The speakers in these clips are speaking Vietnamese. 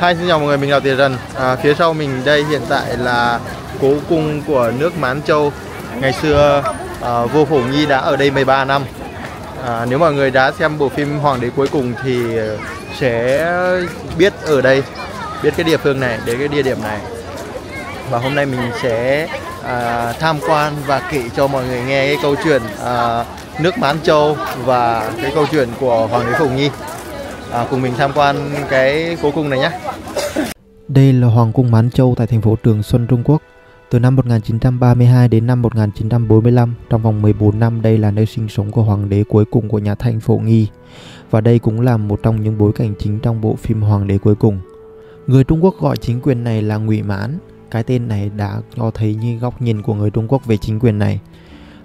Hi, xin chào mọi người, mình là Tiền Trần. Phía sau mình đây hiện tại là cố cung của nước Mãn Châu. Ngày xưa vua Phổ Nghi đã ở đây 13 năm. Nếu mọi người đã xem bộ phim Hoàng đế cuối cùng thì sẽ biết ở đây, biết cái địa phương này, đến cái địa điểm này. Và hôm nay mình sẽ tham quan và kể cho mọi người nghe cái câu chuyện nước Mãn Châu và cái câu chuyện của Hoàng đế Phổ Nghi. Cùng mình tham quan cái cố cung này nhé. Đây là Hoàng cung Mãn Châu tại thành phố Trường Xuân, Trung Quốc. Từ năm 1932 đến năm 1945, trong vòng 14 năm, đây là nơi sinh sống của hoàng đế cuối cùng của nhà Thanh Phổ Nghi. Và đây cũng là một trong những bối cảnh chính trong bộ phim Hoàng đế cuối cùng. Người Trung Quốc gọi chính quyền này là Ngụy Mãn. Cái tên này đã cho thấy như góc nhìn của người Trung Quốc về chính quyền này.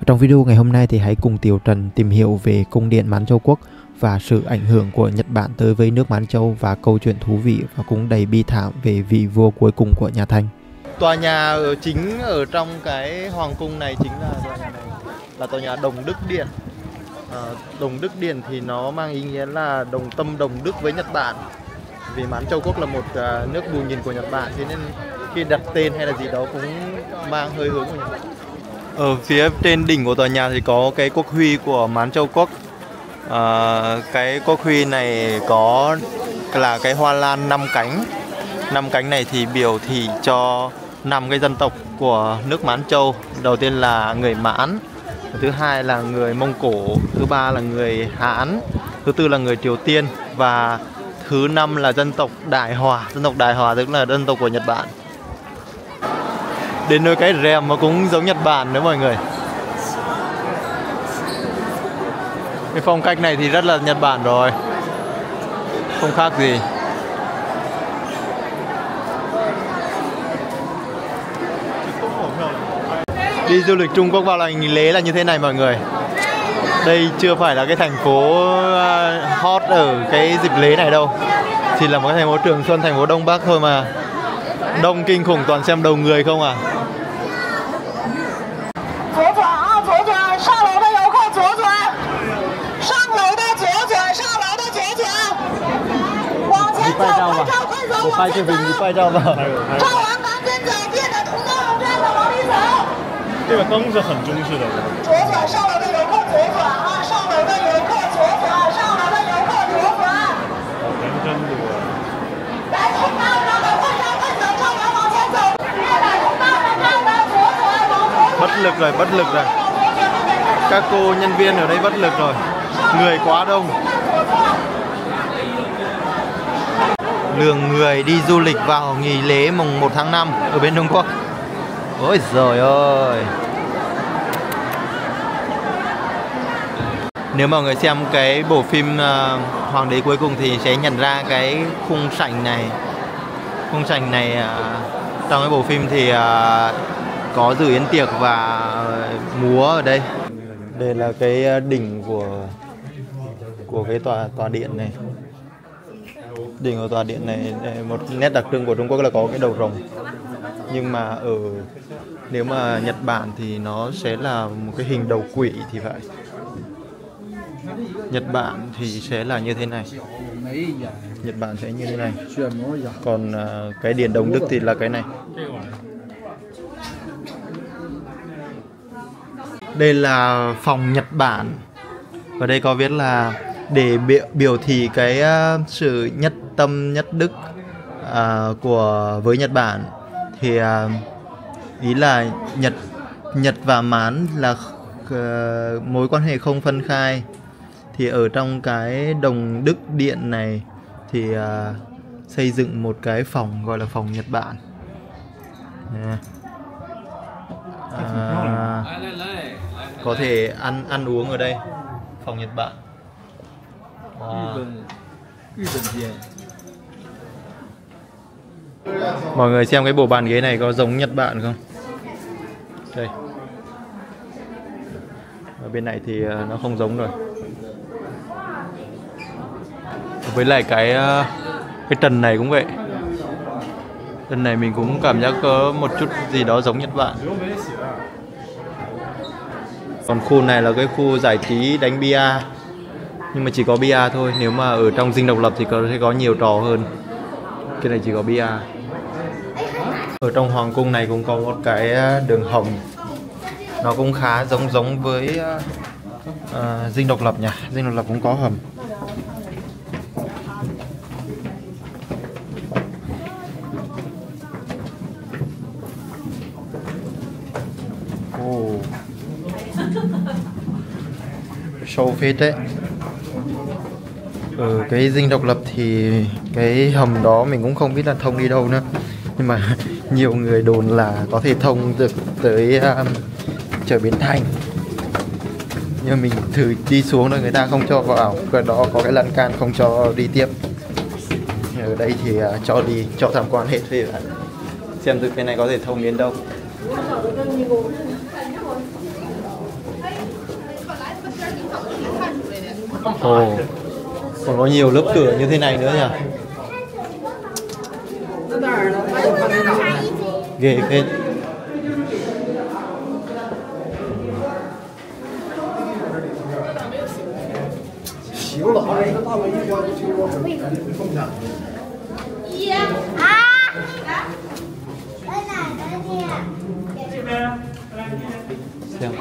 Trong video ngày hôm nay thì hãy cùng Tiểu Trần tìm hiểu về cung điện Mãn Châu Quốc và sự ảnh hưởng của Nhật Bản tới với nước Mãn Châu, và câu chuyện thú vị và cũng đầy bi thảm về vị vua cuối cùng của nhà Thanh. Tòa nhà chính ở trong cái hoàng cung này chính là tòa nhà này, là tòa nhà Đồng Đức Điện. Đồng Đức Điện thì nó mang ý nghĩa là đồng tâm đồng đức với Nhật Bản. Vì Mãn Châu Quốc là một nước bù nhìn của Nhật Bản, thế nên khi đặt tên hay là gì đó cũng mang hơi hướng của Nhật Bản. Ở phía trên đỉnh của tòa nhà thì có cái quốc huy của Mãn Châu Quốc. Cái quốc huy này có là cái hoa lan 5 cánh. 5 cánh này thì biểu thị cho 5 cái dân tộc của nước Mãn Châu. Đầu tiên là người Mãn, thứ hai là người Mông Cổ, thứ ba là người Hán, thứ tư là người Triều Tiên, và thứ năm là dân tộc Đại Hòa. Dân tộc Đại Hòa tức là dân tộc của Nhật Bản. Đến nơi cái rèm mà cũng giống Nhật Bản nữa mọi người. Cái phong cách này thì rất là Nhật Bản rồi, không khác gì. Đi du lịch Trung Quốc vào ngày nghỉ lễ là như thế này mọi người. Đây chưa phải là cái thành phố hot ở cái dịp lễ này đâu. Chỉ là một cái thành phố Trường Xuân, thành phố Đông Bắc thôi mà đông kinh khủng, toàn xem đầu người không à. Đi quay rau vào. Một quay cho mình đi quay rau vào. 这个灯是很中式的。左转上楼的游客左转啊！上楼的游客左转，上楼的游客左转。人真多。来通道上的快上快走，朝阳往前走。来通道上站的左转往左转。Bất lực rồi, bất lực rồi. Các cô nhân viên ở đây bất lực rồi. Người quá đông. Lượng người đi du lịch vào nghỉ lễ mùng 1 tháng 5 ở bên Trung Quốc. Ôi giời ơi. Nếu mọi người xem cái bộ phim Hoàng đế cuối cùng thì sẽ nhận ra cái khung sảnh này. Khung sảnh này trong cái bộ phim thì có dự yến tiệc và múa ở đây. Đây là cái đỉnh của cái tòa điện này. Đỉnh của tòa điện này, một nét đặc trưng của Trung Quốc là có cái đầu rồng. Nhưng mà nếu mà Nhật Bản thì nó sẽ là một cái hình đầu quỷ thì phải. Nhật Bản thì sẽ là như thế này. Nhật Bản sẽ như thế này. Còn cái điện Đồng Đức thì là cái này. Đây là phòng Nhật Bản. Và đây có viết là để biểu thị cái sự nhất tâm nhất đức với Nhật Bản. Thì ý là Nhật và Mãn là mối quan hệ không phân khai. Thì ở trong cái Đồng Đức Điện này thì xây dựng một cái phòng gọi là phòng Nhật Bản. Có thể ăn uống ở đây. Phòng Nhật Bản. Mọi người xem cái bộ bàn ghế này có giống Nhật Bản không? Đây. Ở bên này thì nó không giống rồi. Với lại cái trần này cũng vậy. Trần này mình cũng cảm giác có một chút gì đó giống Nhật Bản. Còn khu này là cái khu giải trí đánh bia. Nhưng mà chỉ có bia thôi. Nếu mà ở trong Dinh Độc Lập thì sẽ có nhiều trò hơn. Cái này chỉ có bia. Ở trong hoàng cung này cũng có một cái đường hầm, nó cũng khá giống với Dinh Độc Lập nhỉ. Dinh Độc Lập cũng có hầm. Sâu phết đấy. Ở cái Dinh Độc Lập thì cái hầm đó mình cũng không biết là thông đi đâu nữa, nhưng mà nhiều người đồn là có thể thông được tới chợ Bến Thành, nhưng mình thử đi xuống rồi người ta không cho vào, cái đó có cái lan can không cho đi tiếp. Ở đây thì cho đi, cho tham quan hết về xem thử cái này có thể thông đến đâu. Ồ, còn có nhiều lớp cửa như thế này nữa nhỉ. Ghê phết. Xem.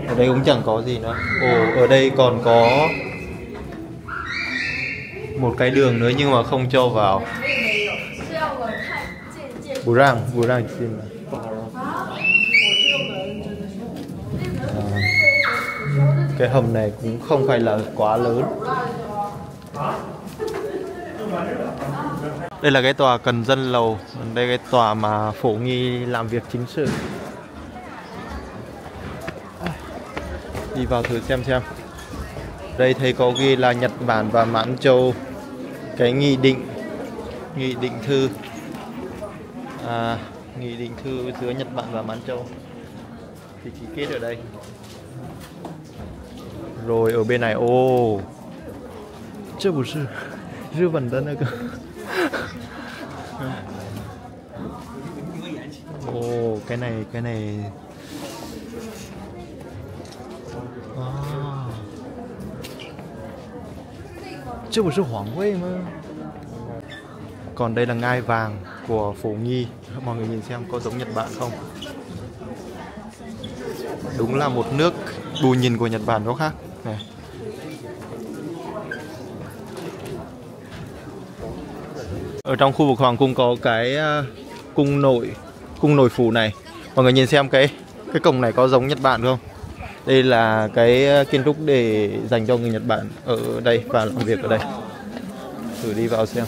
Ở đây cũng chẳng có gì nữa. Ồ, ở đây còn có một cái đường nữa nhưng mà không cho vào. Bù rang xin. Cái hầm này cũng không phải là quá lớn. Đây là cái tòa Cần Dân Lầu. Đây cái tòa mà Phổ Nghi làm việc chính sự. Đi vào thử xem. Đây thấy có ghi là Nhật Bản và Mãn Châu. Cái nghị định thư nghị định thư giữa Nhật Bản và Mãn Châu thì ký kết ở đây. Rồi ở bên này, ô, chứ不是日本的那个ô, cái này chứ 不是皇位吗? Còn đây là ngai vàng của Phổ Nghi. Mọi người nhìn xem có giống Nhật Bản không? Đúng là một nước bù nhìn của Nhật Bản có khác này. Ở trong khu vực hoàng cung có cái cung nổi phủ này. Mọi người nhìn xem cái cổng này có giống Nhật Bản không? Đây là cái kiến trúc để dành cho người Nhật Bản ở đây và làm việc ở đây. Thử đi vào xem.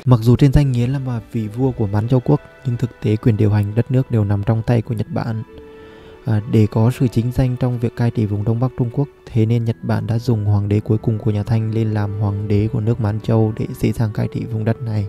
Mặc dù trên danh nghĩa là vị vua của Mãn Châu quốc, nhưng thực tế quyền điều hành đất nước đều nằm trong tay của Nhật Bản. Để có sự chính danh trong việc cai trị vùng Đông Bắc Trung Quốc, thế nên Nhật Bản đã dùng hoàng đế cuối cùng của nhà Thanh lên làm hoàng đế của nước Mãn Châu để dễ dàng cai trị vùng đất này.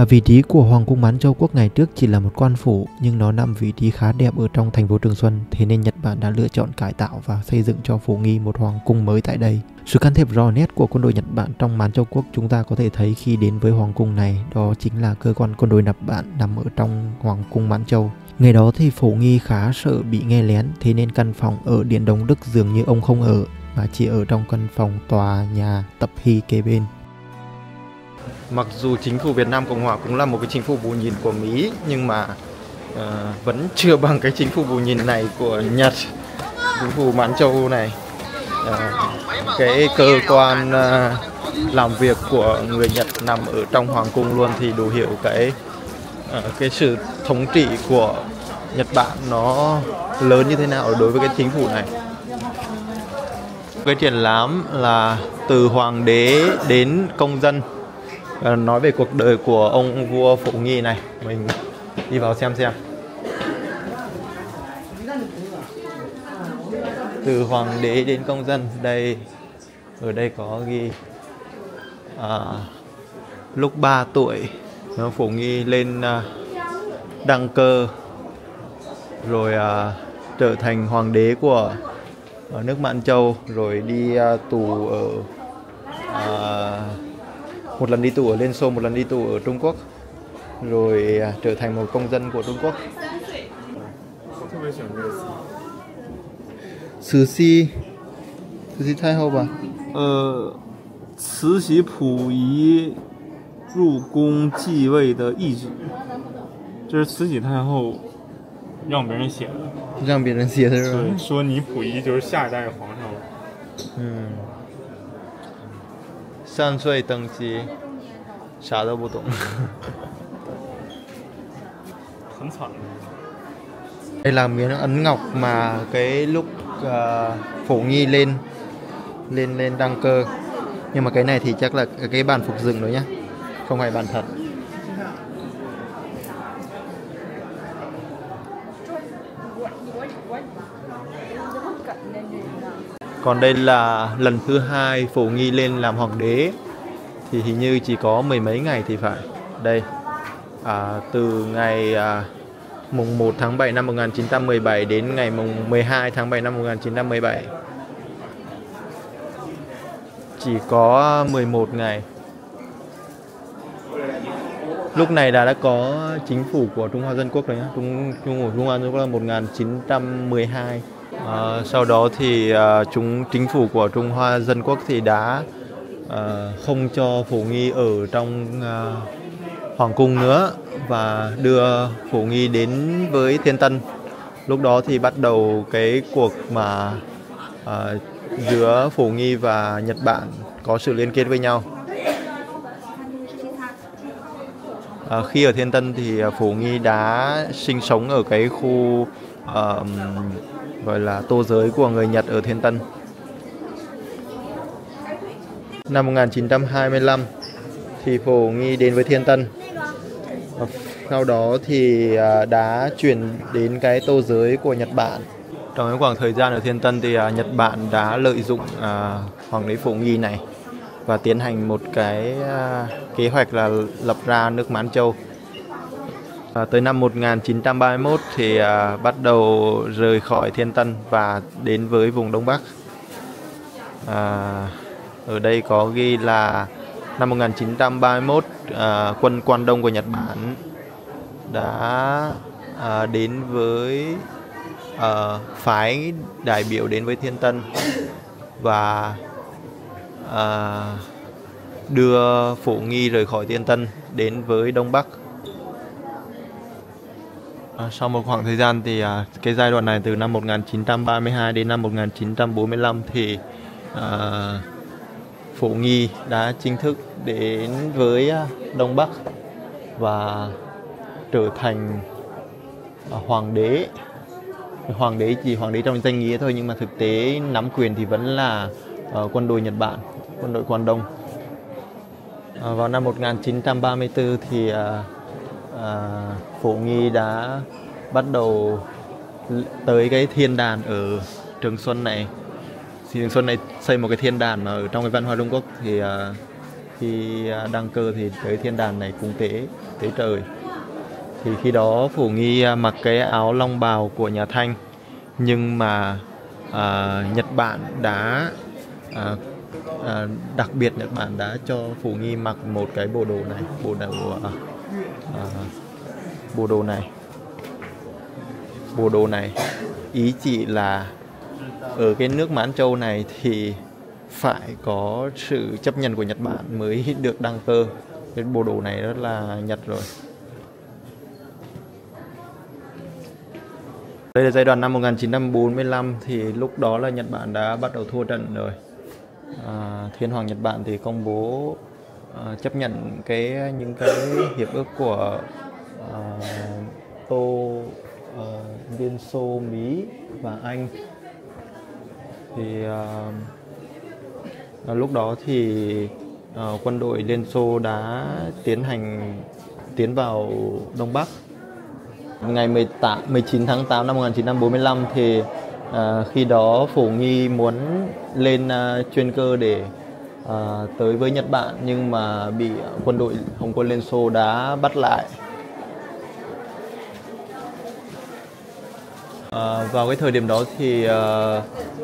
Vị trí của Hoàng cung Mãn Châu quốc ngày trước chỉ là một quan phủ, nhưng nó nằm vị trí khá đẹp ở trong thành phố Trường Xuân, thế nên Nhật Bản đã lựa chọn cải tạo và xây dựng cho Phổ Nghi một hoàng cung mới tại đây. Sự can thiệp rõ nét của quân đội Nhật Bản trong Mãn Châu quốc chúng ta có thể thấy khi đến với hoàng cung này, đó chính là cơ quan quân đội Nhật Bản nằm ở trong Hoàng cung Mãn Châu. Ngày đó thì Phổ Nghi khá sợ bị nghe lén, thế nên căn phòng ở Điện Đông Đức dường như ông không ở, mà chỉ ở trong căn phòng tòa nhà Tập Hy kế bên. Mặc dù chính phủ Việt Nam Cộng Hòa cũng là một cái chính phủ bù nhìn của Mỹ, nhưng mà vẫn chưa bằng cái chính phủ bù nhìn này của Nhật, chính phủ Mãn Châu này. Cái cơ quan làm việc của người Nhật nằm ở trong hoàng cung luôn, thì đủ hiểu cái sự thống trị của Nhật Bản nó lớn như thế nào đối với cái chính phủ này. Cái triển lãm là từ hoàng đế đến công dân, nói về cuộc đời của ông vua Phổ Nghi này. Mình đi vào xem. Từ hoàng đế đến công dân. Ở đây có ghi lúc 3 tuổi Phổ Nghi lên đăng cơ, rồi trở thành hoàng đế của nước Mãn Châu, rồi đi tù ở một lần đi tù ở Liên Xô, một lần đi tù ở Trung Quốc. rồi trở thành một công dân của Trung Quốc.慈禧太后吧？慈禧溥仪入宫继位的懿旨，这是慈禧太后让别人写的。让别人写的是吧？对，说你溥仪就是下一代皇上了。3岁登基，啥都不懂。很惨。 Đây là miếng ấn ngọc mà cái lúc Phổ Nghi lên đăng cơ. Nhưng mà cái này thì chắc là cái bàn phục dựng rồi nhá, không phải bàn thật. Còn đây là lần thứ 2 Phổ Nghi lên làm hoàng đế, thì hình như chỉ có mười mấy ngày thì phải. Đây, từ ngày mùng 1 tháng 7 năm 1917 đến ngày mùng 12 tháng 7 năm 1917. Chỉ có 11 ngày. Lúc này đã có chính phủ của Trung Hoa Dân Quốc rồi nhá. Trung Hoa Dân Quốc là 1912. Sau đó thì chính phủ của Trung Hoa Dân Quốc thì đã không cho Phổ Nghi ở trong hoàng cung nữa và đưa Phổ Nghi đến với Thiên Tân. Lúc đó thì bắt đầu cái cuộc mà giữa Phổ Nghi và Nhật Bản có sự liên kết với nhau. Khi ở Thiên Tân thì Phổ Nghi đã sinh sống ở cái khu gọi là tô giới của người Nhật ở Thiên Tân. Năm 1925 thì Phổ Nghi đến với Thiên Tân. Sau đó thì đã chuyển đến cái tô giới của Nhật Bản. Trong cái khoảng thời gian ở Thiên Tân thì Nhật Bản đã lợi dụng hoàng đế Phổ Nghi này và tiến hành một cái kế hoạch là lập ra nước Mãn Châu. Tới năm 1931 thì bắt đầu rời khỏi Thiên Tân và đến với vùng Đông Bắc. Ở đây có ghi là năm 1931 quân Quan Đông của Nhật Bản đã đến với phái đại biểu đến với Thiên Tân và đưa Phổ Nghi rời khỏi Thiên Tân đến với Đông Bắc. Sau một khoảng thời gian thì cái giai đoạn này từ năm 1932 đến năm 1945 thì Phổ Nghi đã chính thức đến với Đông Bắc và trở thành hoàng đế. Hoàng đế chỉ hoàng đế trong danh nghĩa thôi, nhưng mà thực tế nắm quyền thì vẫn là quân đội Nhật Bản, quân đội Quan Đông. Vào năm 1934 thì Phổ Nghi đã bắt đầu tới cái thiên đàn ở Trường Xuân này. Trường Xuân này xây một cái thiên đàn mà ở trong cái văn hóa Trung Quốc thì khi đăng cơ thì tới thiên đàn này cúng tế trời. Thì khi đó Phổ Nghi mặc cái áo long bào của nhà Thanh, nhưng mà Nhật Bản đã đặc biệt Nhật Bản đã cho Phổ Nghi mặc một cái bộ đồ này, bộ đồ này ý chỉ là ở cái nước Mãn Châu này thì phải có sự chấp nhận của Nhật Bản mới được đăng cơ. Cái bộ đồ này rất là Nhật rồi. Đây là giai đoạn năm 1945 thì lúc đó là Nhật Bản đã bắt đầu thua trận rồi. Thiên hoàng Nhật Bản thì công bố chấp nhận những cái hiệp ước của Liên Xô, Mỹ và Anh. Thì lúc đó thì quân đội Liên Xô đã tiến vào Đông Bắc. Ngày 19 tháng 8 năm 1945 thì khi đó Phổ Nghi muốn lên chuyên cơ để tới với Nhật Bản, nhưng mà bị quân đội Hồng quân Liên Xô đã bắt lại. Vào cái thời điểm đó thì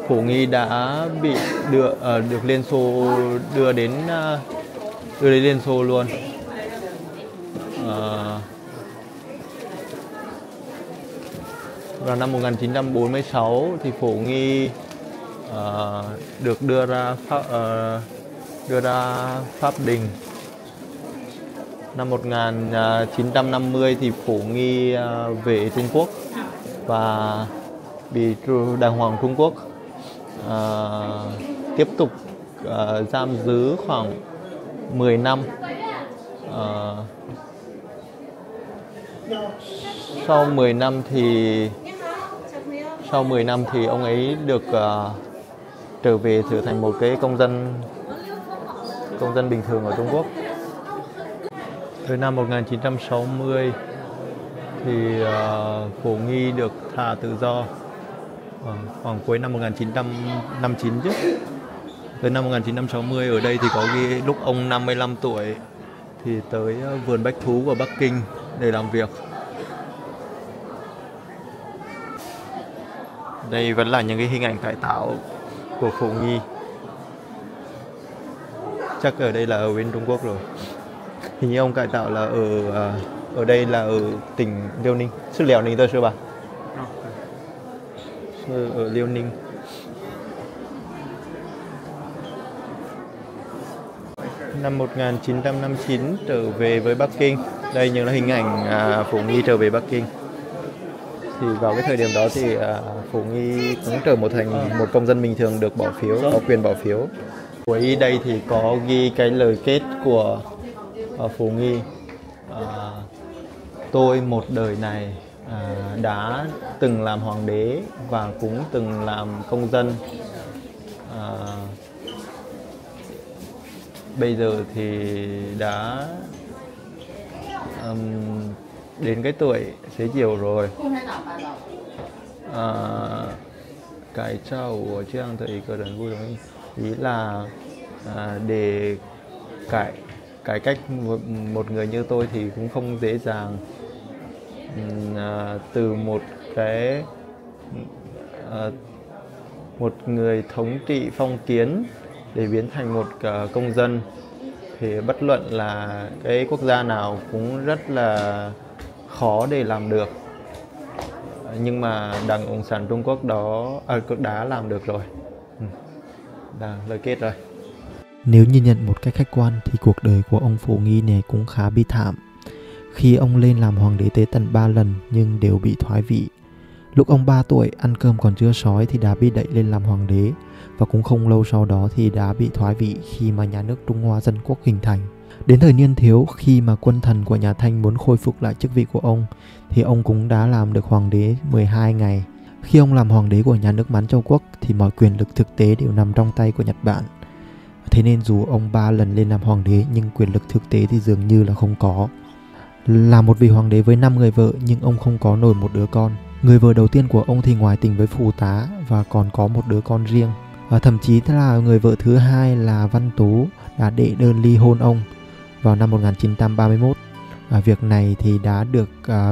Phổ Nghi đã bị được Liên Xô đưa đến Liên Xô luôn. Vào năm 1946 thì Phổ Nghi được đưa ra pháp đình. Năm 1950 thì Phổ Nghi về Trung Quốc và bị Đàng Hoàng Trung Quốc tiếp tục giam giữ khoảng 10 năm. Sau 10 năm thì ông ấy được trở về trở thành một cái công dân bình thường ở Trung Quốc. Tới năm 1960 thì Phổ Nghi được thả tự do khoảng cuối năm 1959 chứ. Tới năm 1960 ở đây thì có ghi lúc ông 55 tuổi thì tới vườn bách thú của Bắc Kinh để làm việc. Đây vẫn là những cái hình ảnh cải tạo của Phổ Nghi. Chắc ở đây là ở bên Trung Quốc rồi. Hình như ông cải tạo là ở đây là ở tỉnh Liêu Ninh. Sư Liễu Ninh tôi sư bà. Ở Liêu Ninh. Năm 1959 trở về với Bắc Kinh. Đây những là hình ảnh Phổ Nghi trở về Bắc Kinh. Thì vào cái thời điểm đó thì Phổ Nghi cũng trở thành một công dân bình thường được bỏ phiếu, có quyền bỏ phiếu. Cuối đây thì có ghi cái lời kết của Phổ Nghi. Tôi một đời này đã từng làm hoàng đế và cũng từng làm công dân. Bây giờ thì đã đến cái tuổi xế chiều rồi. Cái trao của Trang thầy cờ đần vui đồng ý là để cải cách một người như tôi thì cũng không dễ dàng. Từ một người thống trị phong kiến để biến thành một công dân thì bất luận là cái quốc gia nào cũng rất là khó để làm được. Nhưng mà Đảng Cộng sản Trung Quốc đã làm được rồi. Lời kết rồi. Nếu nhìn nhận một cách khách quan thì cuộc đời của ông Phổ Nghi này cũng khá bi thảm. Khi ông lên làm hoàng đế tới tận 3 lần nhưng đều bị thoái vị. Lúc ông 3 tuổi ăn cơm còn chưa sói thì đã bị đẩy lên làm hoàng đế. Và cũng không lâu sau đó thì đã bị thoái vị khi mà nhà nước Trung Hoa Dân Quốc hình thành. Đến thời niên thiếu, khi mà quân thần của nhà Thanh muốn khôi phục lại chức vị của ông thì ông cũng đã làm được hoàng đế 12 ngày. Khi ông làm hoàng đế của nhà nước Mãn Châu Quốc thì mọi quyền lực thực tế đều nằm trong tay của Nhật Bản. Thế nên dù ông 3 lần lên làm hoàng đế nhưng quyền lực thực tế thì dường như là không có. Là một vị hoàng đế với 5 người vợ nhưng ông không có nổi một đứa con. Người vợ đầu tiên của ông thì ngoại tình với phụ tá và còn có một đứa con riêng. Và thậm chí là người vợ thứ hai là Văn Tú đã đệ đơn ly hôn ông vào năm 1931. Việc này thì đã được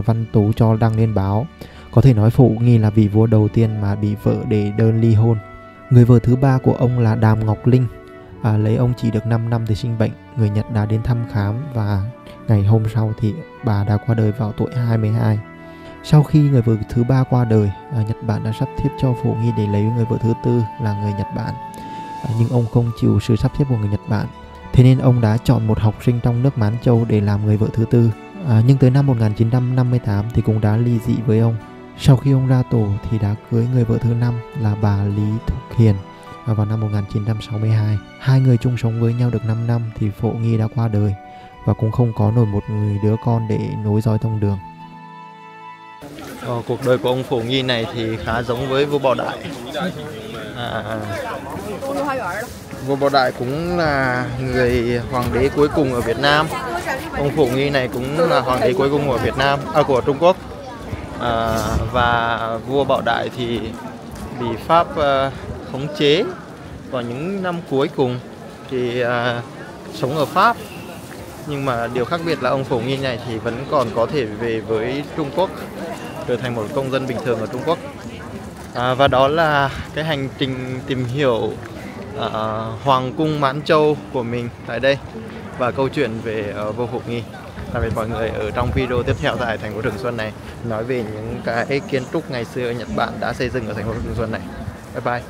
Văn Tú cho đăng lên báo. Có thể nói Phổ Nghi là vị vua đầu tiên mà bị vợ đệ đơn ly hôn. Người vợ thứ ba của ông là Đàm Ngọc Linh. Lấy ông chỉ được 5 năm thì sinh bệnh. Người Nhật đã đến thăm khám và ngày hôm sau thì bà đã qua đời vào tuổi 22. Sau khi người vợ thứ ba qua đời, Nhật Bản đã sắp xếp cho Phổ Nghi để lấy người vợ thứ tư là người Nhật Bản. Nhưng ông không chịu sự sắp xếp của người Nhật Bản. Thế nên ông đã chọn một học sinh trong nước Mãn Châu để làm người vợ thứ tư. Nhưng tới năm 1958 thì cũng đã ly dị với ông. Sau khi ông ra tù thì đã cưới người vợ thứ 5 là bà Lý Thục Hiền vào năm 1962. Hai người chung sống với nhau được 5 năm thì Phổ Nghi đã qua đời và cũng không có nổi một người đứa con để nối dõi tông đường. Cuộc đời của ông Phổ Nghi này thì khá giống với vua Bảo Đại. Vua Bảo Đại cũng là người hoàng đế cuối cùng ở Việt Nam. Ông Phổ Nghi này cũng là hoàng đế cuối cùng ở Việt Nam, của Trung Quốc. Và vua Bảo Đại thì bị Pháp khống chế vào những năm cuối cùng thì sống ở Pháp. Nhưng mà điều khác biệt là ông Phổ Nghi này thì vẫn còn có thể về với Trung Quốc, trở thành một công dân bình thường ở Trung Quốc. Và đó là cái hành trình tìm hiểu Hoàng cung Mãn Châu của mình tại đây và câu chuyện về vua Phổ Nghi. tạm biệt mọi người ở trong video tiếp theo tại thành phố Trường Xuân này, nói về những cái kiến trúc ngày xưa ở Nhật Bản đã xây dựng ở thành phố Trường Xuân này. Bye bye.